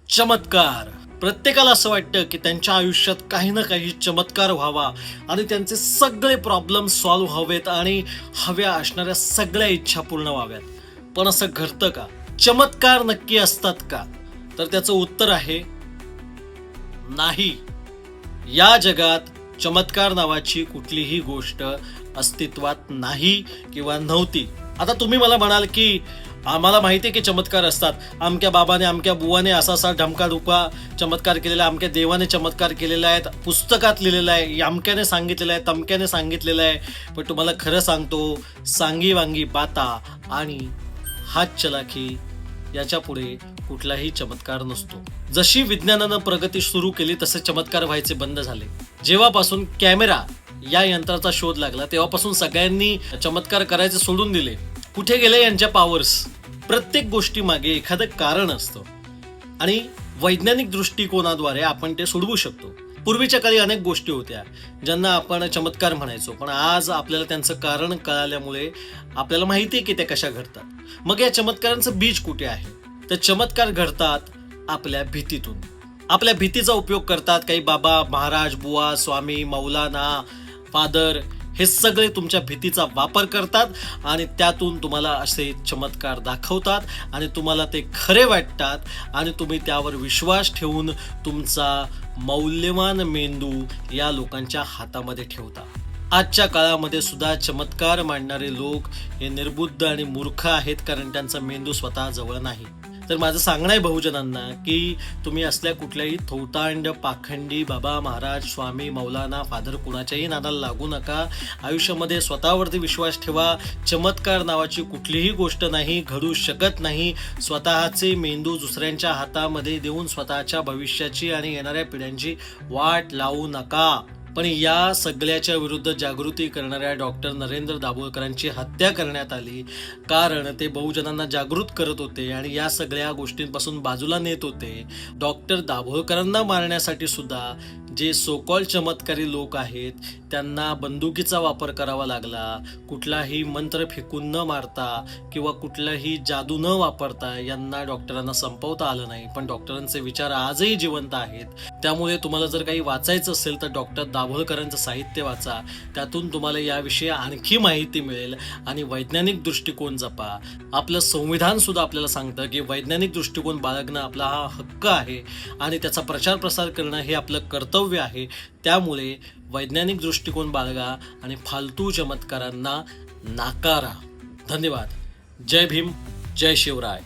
चमत्कार. प्रत्येकाला असं वाटतं की त्यांच्या आयुष्यात काही ना काही चमत्कार व्हावा आणि त्यांचे सगळे प्रॉब्लेम सॉल्व्ह व्हावेत आणि हव्या असणाऱ्या सगळ्या इच्छा पूर्ण व्हाव्यात. पण असं घडतं का? चमत्कार नक्की असतात का? तर त्याचं उत्तर आहे नाही. या जगात चमत्कार नावाची कुठलीही गोष्ट अस्तित्वात नाही किंवा नव्हती. आता तुम्ही मला म्हणाल की आम्हाला माहिती आहे की चमत्कार असतात. अमक्या बाबाने अमक्या बुवाने असा असा ढमका डुका चमत्कार केलेला आहे, अमक्या देवाने चमत्कार केलेला आहे, पुस्तकात लिहिलेलं आहे, अमक्याने सांगितलेलं आहे, तमक्याने सांगितलेलं आहे. पण तुम्हाला खरं सांगतो, सांगी वांगी बाता आणि हात चलाखी याच्या पुढे कुठलाही चमत्कार नसतो. जशी विज्ञानानं प्रगती सुरू केली तसे चमत्कार व्हायचे बंद झाले. जेव्हापासून कॅमेरा या यंत्राचा शोध लागला तेव्हापासून सगळ्यांनी चमत्कार करायचे सोडून दिले. कुठे गेले यांच्या पॉवर्स? प्रत्येक गोष्टी मागे एखादं कारण असतं आणि वैज्ञानिक दृष्टिकोनाद्वारे आपण ते सोडवू शकतो. पूर्वीच्या काळी अनेक गोष्टी होत्या ज्यांना आपण चमत्कार म्हणायचो, पण आज आपल्याला त्यांचं कारण कळाल्यामुळे आपल्याला माहिती आहे की त्या कशा घडतात. मग या चमत्कारांचं बीज कुठे आहे? तर चमत्कार घडतात आपल्या भीतीतून. आपल्या भीतीचा उपयोग करतात काही बाबा, महाराज, बुवा, स्वामी, मौलाना, फादर, हे सगळे तुमच्या भीतीचा वापर करतात आणि त्यातून तुम्हाला असे चमत्कार दाखवतात आणि तुम्हाला ते खरे वाटतात आणि तुम्ही त्यावर विश्वास ठेवून तुमचा मौल्यवान मेंदू या लोकांच्या हातामध्ये ठेवता. आजच्या काळामध्ये सुद्धा चमत्कार मांडणारे लोक हे निर्बुद्ध आणि मूर्ख आहेत, कारण त्यांचा मेंदू स्वतः जवळ नाही. तर माझं सांगणं आहे बहुजनांना की तुम्ही असल्या कुठल्याही थोतांड, पाखंडी बाबा, महाराज, स्वामी, मौलाना, फादर कुणाच्याही नादाला लागू नका. आयुष्यामध्ये स्वतःवरती विश्वास ठेवा. चमत्कार नावाची कुठलीही गोष्ट नाही, घडू शकत नाही. स्वतःचे मेंदू दुसऱ्यांच्या हातामध्ये देऊन स्वतःच्या भविष्याची आणि येणाऱ्या पिढ्यांची वाट लावू नका. पण या सगळ्याच्या विरुद्ध जागृती करणाऱ्या डॉक्टर नरेंद्र दाभोळकरांची हत्या करण्यात आली, कारण ते बहुजनांना जागृत करत होते आणि या सगळ्या गोष्टींपासून बाजूला नेत होते. डॉक्टर दाभोळकरांना मारण्यासाठी सुद्धा जे सोकॉल चमत्कारी लोक आहेत त्यांना बंदुकीचा वापर करावा लागला. कुठलाही मंत्र फेकून न मारता किंवा कुठलाही जादू न वापरता यांना डॉक्टरांना संपवता आलं नाही. पण डॉक्टरांचे विचार आजही जिवंत आहेत. त्यामुळे तुम्हाला जर काही वाचायचं असेल तर डॉक्टर दाभोळकरांचं साहित्य वाचा. त्यातून तुम्हाला याविषयी आणखी माहिती मिळेल आणि वैज्ञानिक दृष्टिकोन जपा. आपलं संविधान सुद्धा आपल्याला सांगतं की वैज्ञानिक दृष्टिकोन बाळगणं आपला हा हक्क आहे आणि त्याचा प्रचार प्रसार करणं हे आपलं कर्तव्य आहे. त्यामुळे वैज्ञानिक दृष्टिकोन बाळगा आणि फालतू चमत्कारांना नाकारा. धन्यवाद. जय भीम, जय शिवराय.